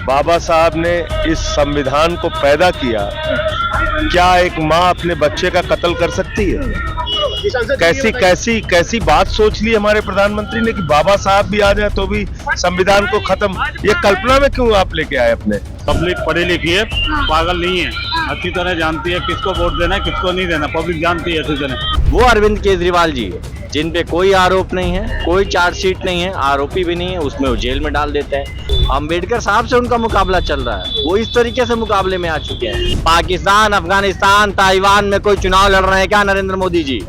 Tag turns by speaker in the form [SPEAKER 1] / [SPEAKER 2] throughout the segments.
[SPEAKER 1] बाबा साहब ने इस संविधान को पैदा किया, क्या एक माँ अपने बच्चे का कत्ल कर सकती है? कैसी कैसी कैसी बात सोच ली हमारे प्रधानमंत्री ने कि बाबा साहब भी आ जाए तो भी संविधान को खत्म, ये कल्पना में क्यों आप लेके आए अपने?
[SPEAKER 2] पब्लिक पढ़ी लिखी है, पागल नहीं है, अच्छी तरह जानती है किसको वोट देना है किसको नहीं देना, पब्लिक जानती है अच्छी तरह।
[SPEAKER 3] वो अरविंद केजरीवाल जी है जिन पे कोई आरोप नहीं है, कोई चार्जशीट नहीं है, आरोपी भी नहीं है, उसमें वो जेल में डाल देते हैं। अम्बेडकर साहब से उनका मुकाबला चल रहा है, वो इस तरीके से मुकाबले में आ चुके हैं। पाकिस्तान, अफगानिस्तान, ताइवान में कोई चुनाव लड़ रहे हैं क्या नरेंद्र मोदी जी?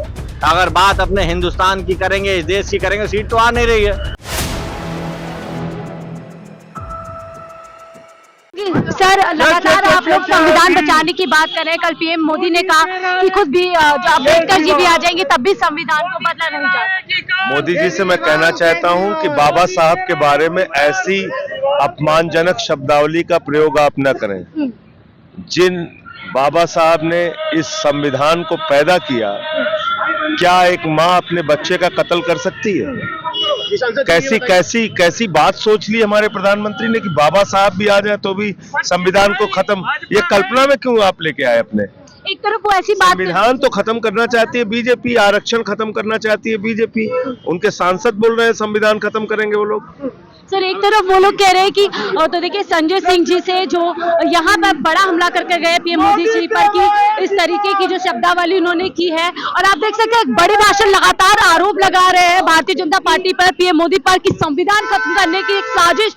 [SPEAKER 3] अगर बात अपने हिंदुस्तान की करेंगे, इस देश की करेंगे, सीट तो आ नहीं रही है।
[SPEAKER 4] सर, लगातार आप लोग संविधान बचाने की बात कर रहे हैं। कल पीएम मोदी ने कहा कि खुद भी जो अम्बेडकर जी भी आ जाएंगे तब भी संविधान को बदला नहीं जा सकता।
[SPEAKER 1] मोदी जी से मैं कहना चाहता हूं कि बाबा साहब के बारे में ऐसी अपमानजनक शब्दावली का प्रयोग आप न करें। जिन बाबा साहब ने इस संविधान को पैदा किया, क्या एक माँ अपने बच्चे का कत्ल कर सकती है? कैसी कैसी कैसी बात सोच ली हमारे प्रधानमंत्री ने कि बाबा साहब भी आ जाए तो भी संविधान को खत्म, ये कल्पना में क्यों आप लेके आए अपने?
[SPEAKER 4] एक तरफ वो ऐसी बात,
[SPEAKER 1] संविधान तो खत्म करना चाहती है बीजेपी, आरक्षण खत्म करना चाहती है बीजेपी, उनके सांसद बोल रहे हैं संविधान खत्म करेंगे वो लोग।
[SPEAKER 4] सर, एक तरफ वो लोग कह रहे हैं कि तो देखिए संजय सिंह जी से जो यहाँ पर बड़ा हमला करके गए पीएम मोदी जी पर कि इस तरीके की जो शब्दावली उन्होंने की है, और आप देख सकते हैं एक बड़े भाषण लगातार आरोप लगा रहे हैं भारतीय जनता पार्टी पर, पीएम मोदी पर, कि संविधान खत्म करने की एक साजिश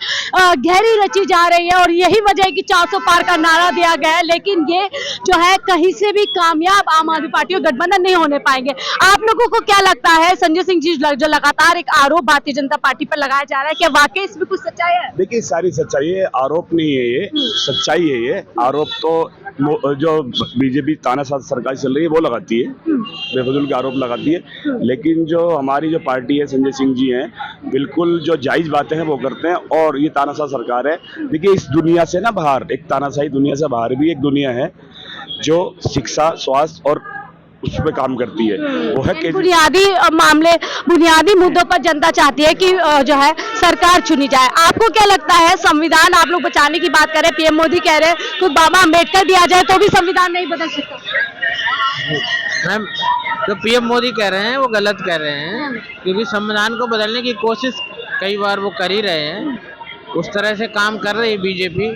[SPEAKER 4] गहरी रची जा रही है और यही वजह है कि 400 पार का नारा दिया गया है। लेकिन ये जो है कहीं से भी कामयाब आम आदमी पार्टी और गठबंधन नहीं होने पाएंगे। आप लोगों को क्या लगता है, संजय सिंह जी जो लगातार एक आरोप भारतीय जनता पार्टी पर लगाया जा रहा है, क्या वाकई इसमें कुछ सच्चाई है?
[SPEAKER 5] देखिए, सारी सच्चाई है, आरोप नहीं है, ये सच्चाई है। ये आरोप तो जो बीजेपी तानाशाह सरकार चल रही है वो लगाती है, बेफजूल के आरोप लगाती है। लेकिन जो हमारी जो पार्टी है, संजय सिंह जी हैं, बिल्कुल जो जायज बातें हैं वो करते हैं। और ये तानाशाह सरकार है, देखिए इस दुनिया से ना बाहर, एक तानाशाही दुनिया से बाहर भी एक दुनिया है जो शिक्षा, स्वास्थ्य और उस पे काम करती है। वो है
[SPEAKER 4] बुनियादी मामले, बुनियादी मुद्दों पर जनता चाहती है कि जो है सरकार चुनी जाए। आपको क्या लगता है, संविधान आप लोग बचाने की बात कर रहे हैं, पीएम मोदी कह रहे हैं खुद बाबा अम्बेडकर भी आ जाए तो भी संविधान नहीं बदल सकता?
[SPEAKER 6] मैम, जो पीएम मोदी कह रहे हैं वो गलत कह रहे हैं, क्योंकि संविधान को बदलने की कोशिश कई बार वो कर ही रहे हैं, उस तरह से काम कर रही है बीजेपी।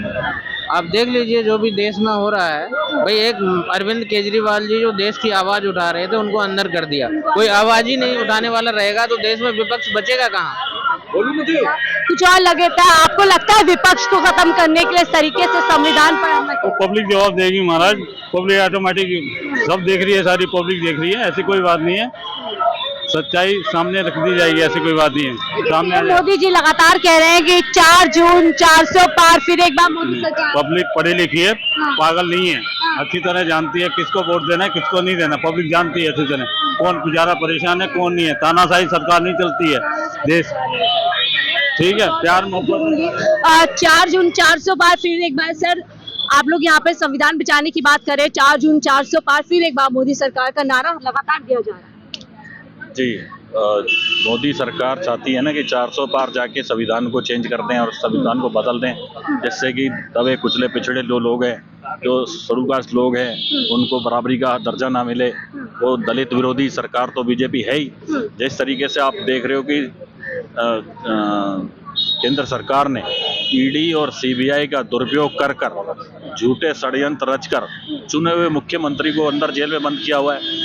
[SPEAKER 6] आप देख लीजिए जो भी देश में हो रहा है, भाई एक अरविंद केजरीवाल जी जो देश की आवाज उठा रहे थे उनको अंदर कर दिया। कोई आवाज ही नहीं उठाने वाला रहेगा तो देश में विपक्ष बचेगा कहाँ?
[SPEAKER 4] कुछ और लगता है, आपको लगता है विपक्ष को खत्म करने के लिए इस तरीके से संविधान पर हमला?
[SPEAKER 2] तो पब्लिक जवाब देगी महाराज, पब्लिक ऑटोमेटिक सब देख रही है, सारी पब्लिक देख रही है, ऐसी कोई बात नहीं है, सच्चाई सामने रख दी जाएगी, ऐसी कोई बात नहीं है। सामने
[SPEAKER 4] मोदी जी लगातार कह रहे हैं कि 4 जून 400 पार, फिर एक बार मोदी सरकार।
[SPEAKER 2] पब्लिक पढ़ी लिखी है, पागल नहीं है, अच्छी तरह जानती है किसको वोट देना है किसको नहीं देना, पब्लिक जानती है अच्छी तरह, कौन बेचारा परेशान है कौन नहीं है। तानाशाही सरकार नहीं चलती है देश, ठीक है, प्यार मोहब्बत।
[SPEAKER 4] 4 जून 400 पार, फिर एक बार। सर, आप लोग यहाँ पे संविधान बचाने की बात कर रहे हैं, 4 जून 400 पार, फिर एक बार मोदी सरकार का नारा लगातार दिया जा रहा है।
[SPEAKER 7] जी, मोदी सरकार चाहती है ना कि 400 पार जाके संविधान को चेंज कर दें और संविधान को बदल दें, जिससे कि दबे कुचले पिछड़े जो लोग हैं, जो शुरूकास्ट लोग हैं, उनको बराबरी का दर्जा ना मिले। वो दलित विरोधी सरकार तो बीजेपी है ही। जिस तरीके से आप देख रहे हो कि केंद्र सरकार ने ईडी और सीबीआई का दुरुपयोग कर झूठे षड्यंत्र रचकर चुने हुए मुख्यमंत्री को अंदर जेल में बंद किया हुआ है।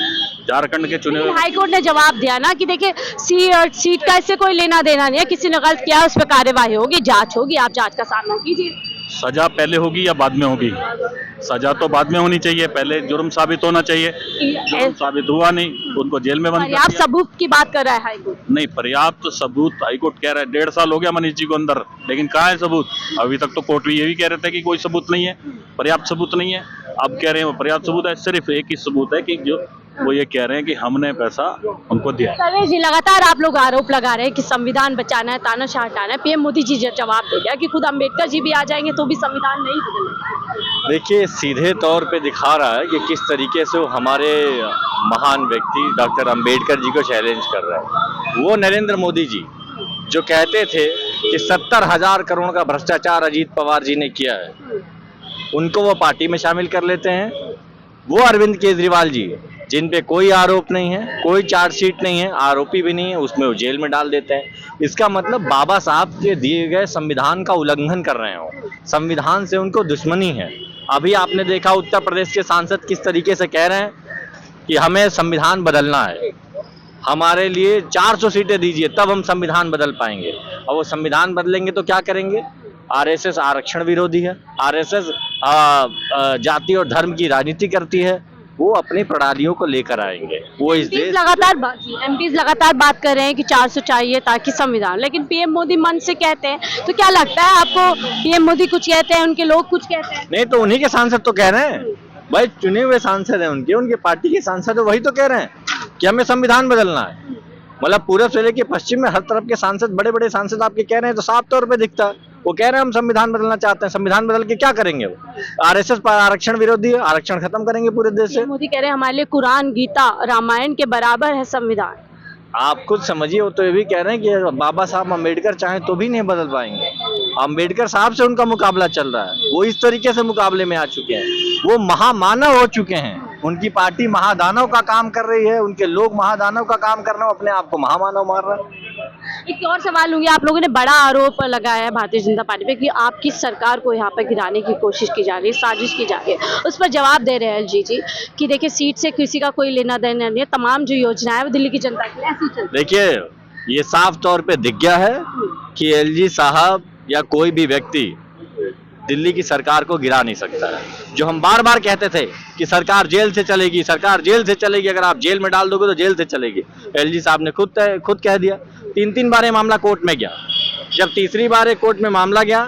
[SPEAKER 7] झारखंड के चुने हुए
[SPEAKER 4] हाईकोर्ट ने जवाब दिया ना कि देखिए सीट का इससे कोई लेना देना नहीं है, किसी ने गलत किया उस पर कार्यवाही होगी, जांच होगी, आप जांच का सामना कीजिए।
[SPEAKER 7] सजा पहले होगी या बाद में होगी? सजा तो बाद में होनी चाहिए, पहले जुर्म साबित होना चाहिए। जुर्म साबित हुआ नहीं, उनको जेल में बंद कर दिया।
[SPEAKER 4] पर्याप्त सबूत की बात कर रहा है हाईकोर्ट।
[SPEAKER 7] नहीं, पर्याप्त सबूत हाईकोर्ट कह रहा है, 1.5 साल हो गया मनीष जी को अंदर, लेकिन कहाँ है सबूत? अभी तक तो कोर्ट भी ये भी कह रहे थे कि कोई सबूत नहीं है, पर्याप्त सबूत नहीं है। अब कह रहे हैं पर्याप्त सबूत है, सिर्फ एक ही सबूत है कि जो वो ये कह रहे हैं कि हमने पैसा उनको दिया।
[SPEAKER 4] सर्वेश जी, लगातार आप लोग आरोप लगा रहे हैं कि संविधान बचाना है, तानाशाह हटाना है। पीएम मोदी जी जवाब दे दिया कि खुद अम्बेडकर जी भी आ जाएंगे तो भी संविधान नहीं बदलेगा।
[SPEAKER 3] देखिए, सीधे तौर पे दिखा रहा है कि किस तरीके से वो हमारे महान व्यक्ति डॉक्टर अम्बेडकर जी को चैलेंज कर रहा है। वो नरेंद्र मोदी जी जो कहते थे कि 70,000 करोड़ का भ्रष्टाचार अजीत पवार जी ने किया है, उनको वो पार्टी में शामिल कर लेते हैं। वो अरविंद केजरीवाल जी जिन पे कोई आरोप नहीं है, कोई चार्जशीट नहीं है, आरोपी भी नहीं है, उसमें वो जेल में डाल देते हैं। इसका मतलब बाबा साहब के दिए गए संविधान का उल्लंघन कर रहे हो, संविधान से उनको दुश्मनी है। अभी आपने देखा उत्तर प्रदेश के सांसद किस तरीके से कह रहे हैं कि हमें संविधान बदलना है, हमारे लिए 400 सीटें दीजिए तब हम संविधान बदल पाएंगे। और वो संविधान बदलेंगे तो क्या करेंगे? आरएसएस आरक्षण विरोधी है, आरएसएस जाति और धर्म की राजनीति करती है, वो अपनी प्रणालियों को लेकर आएंगे। वो इस देश
[SPEAKER 4] एमपीज लगातार बात कर रहे हैं कि 400 चाहिए ताकि संविधान, लेकिन पीएम मोदी मन से कहते हैं, तो क्या लगता है आपको? पीएम मोदी कुछ कहते हैं, उनके लोग कुछ कहते हैं?
[SPEAKER 3] नहीं तो उन्हीं के सांसद तो कह रहे हैं भाई, चुने हुए सांसद हैं उनके पार्टी के सांसद है, वही तो कह रहे हैं कि हमें संविधान बदलना है। मतलब पूर्व से लेकर पश्चिम में हर तरफ के सांसद, बड़े बड़े सांसद आपके कह रहे हैं, तो साफ तौर पे दिखता है वो कह रहे हैं हम संविधान बदलना चाहते हैं। संविधान बदल के क्या करेंगे? वो आरएसएस पर आरक्षण विरोधी है, आरक्षण खत्म करेंगे पूरे देश से।
[SPEAKER 4] मोदी कह रहे हैं हमारे लिए कुरान, गीता, रामायण के बराबर है संविधान।
[SPEAKER 3] आप खुद समझिए, वो तो ये भी कह रहे हैं कि बाबा साहब अम्बेडकर चाहें तो भी नहीं बदल पाएंगे। अम्बेडकर साहब से उनका मुकाबला चल रहा है, वो इस तरीके से मुकाबले में आ चुके हैं, वो महामानव हो चुके हैं। उनकी पार्टी महादानव का काम कर रही है, उनके लोग महादानव का काम कर रहे हैं, अपने आप को महामानव मार रहे हैं।
[SPEAKER 4] एक और सवाल लूंगी, आप लोगों ने बड़ा आरोप लगाया है भारतीय जनता पार्टी पे कि आपकी सरकार को यहाँ पर गिराने की कोशिश की जा रही है, साजिश की जा रही है। उस पर जवाब दे रहे हैं एलजी जी कि देखिए सीट से किसी का कोई लेना देना नहीं है, तमाम जो योजनाएं वो दिल्ली की जनता के लिए ऐसी चलती है।
[SPEAKER 3] देखिए ये साफ तौर पे दिख गया है कि एलजी साहब या कोई भी व्यक्ति दिल्ली की सरकार को गिरा नहीं सकता है। जो हम बार बार कहते थे कि सरकार जेल से चलेगी, सरकार जेल से चलेगी, अगर आप जेल में डाल दोगे तो जेल से चलेगी, एलजी साहब ने खुद कह दिया। 3 बार ये मामला कोर्ट में गया, जब तीसरी बार कोर्ट में मामला गया,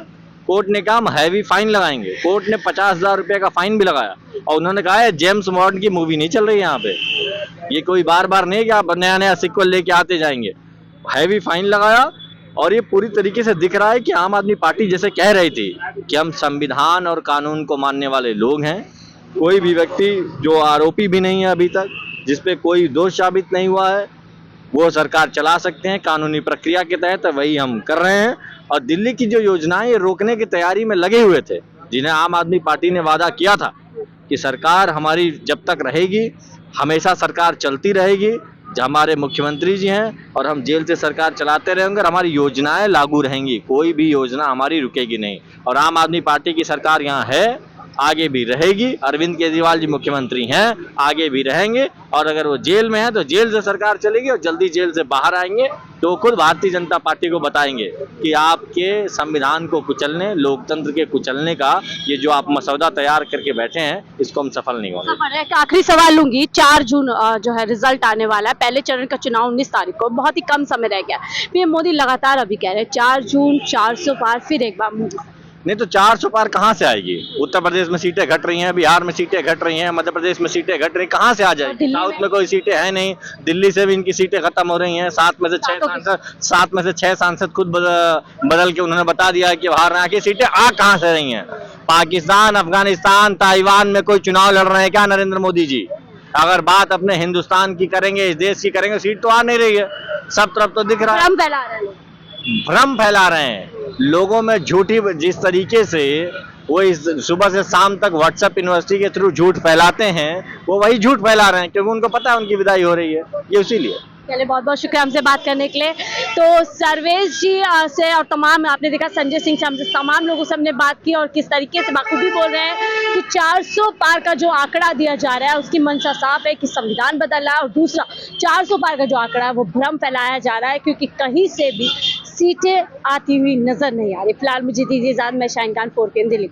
[SPEAKER 3] कोर्ट ने कहा हम हैवी फाइन लगाएंगे। कोर्ट ने 50,000 रुपये का फाइन भी लगाया और उन्होंने कहा है जेम्स बॉन्ड की मूवी नहीं चल रही यहाँ पे, ये कोई बार बार नहीं कि आप नया नया सिक्वल लेके आते जाएंगे। हैवी फाइन लगाया और ये पूरी तरीके से दिख रहा है कि आम आदमी पार्टी जैसे कह रही थी कि हम संविधान और कानून को मानने वाले लोग हैं, कोई भी व्यक्ति जो आरोपी भी नहीं है अभी तक, जिसपे कोई दोष साबित नहीं हुआ है, वो सरकार चला सकते हैं कानूनी प्रक्रिया के तहत, वही हम कर रहे हैं। और दिल्ली की जो योजनाएं रोकने की तैयारी में लगे हुए थे, जिन्हें आम आदमी पार्टी ने वादा किया था कि सरकार हमारी जब तक रहेगी हमेशा सरकार चलती रहेगी, हमारे मुख्यमंत्री जी हैं और हम जेल से सरकार चलाते रहेंगे और हमारी योजनाएं लागू रहेंगी, कोई भी योजना हमारी रुकेगी नहीं। और आम आदमी पार्टी की सरकार यहाँ है, आगे भी रहेगी, अरविंद केजरीवाल जी मुख्यमंत्री हैं, आगे भी रहेंगे। और अगर वो जेल में है तो जेल से सरकार चलेगी और जल्दी जेल से बाहर आएंगे तो खुद भारतीय जनता पार्टी को बताएंगे कि आपके संविधान को कुचलने, लोकतंत्र के कुचलने का ये जो आप मसौदा तैयार करके बैठे हैं, इसको हम सफल नहीं होंगे।
[SPEAKER 4] एक आखिरी सवाल लूंगी, 4 जून जो है रिजल्ट आने वाला है, पहले चरण का चुनाव 19 तारीख को, बहुत ही कम समय रह गया। पीएम मोदी लगातार अभी कह रहे हैं 4 जून 400 पार, फिर एक बार मोदी।
[SPEAKER 3] नहीं तो 400 पार कहाँ से आएगी? उत्तर प्रदेश में सीटें घट रही हैं, बिहार में सीटें घट रही हैं, मध्य प्रदेश में सीटें घट रही, कहाँ से आ जाएगी? साउथ में कोई सीटें हैं नहीं, दिल्ली से भी इनकी सीटें खत्म हो रही हैं। 7 में से 6 सांसद खुद बदल के उन्होंने बता दिया है कि बाहर ना आके सीटें आ कहाँ से रही हैं? पाकिस्तान, अफगानिस्तान, ताइवान में कोई चुनाव लड़ रहे हैं क्या नरेंद्र मोदी जी? अगर बात अपने हिंदुस्तान की करेंगे, इस देश की करेंगे, सीट तो आ नहीं रही है, सब तरफ तो दिख रहा है। भ्रम फैला रहे हैं लोगों में, झूठी, जिस तरीके से वो इस सुबह से शाम तक व्हाट्सएप यूनिवर्सिटी के थ्रू झूठ फैलाते हैं, वो वही झूठ फैला रहे हैं क्योंकि उनको पता है उनकी विदाई हो रही है, ये इसीलिए।
[SPEAKER 4] चलिए बहुत बहुत शुक्रिया हमसे बात करने के लिए। तो सर्वेश जी से और तमाम आपने देखा संजय सिंह से, हमसे तमाम लोगों से हमने बात की और किस तरीके से बाखूबी बोल रहे हैं कि 400 पार का जो आंकड़ा दिया जा रहा है उसकी मंशा साफ है कि संविधान बदल रहा है, और दूसरा 400 पार का जो आंकड़ा है वो भ्रम फैलाया जा रहा है क्योंकि कहीं से भी सीटें आती हुई नजर नहीं आ रही। फिलहाल मुझे दीजिए इजाजत, मैं शाहीन खान, 4PM दिल्ली।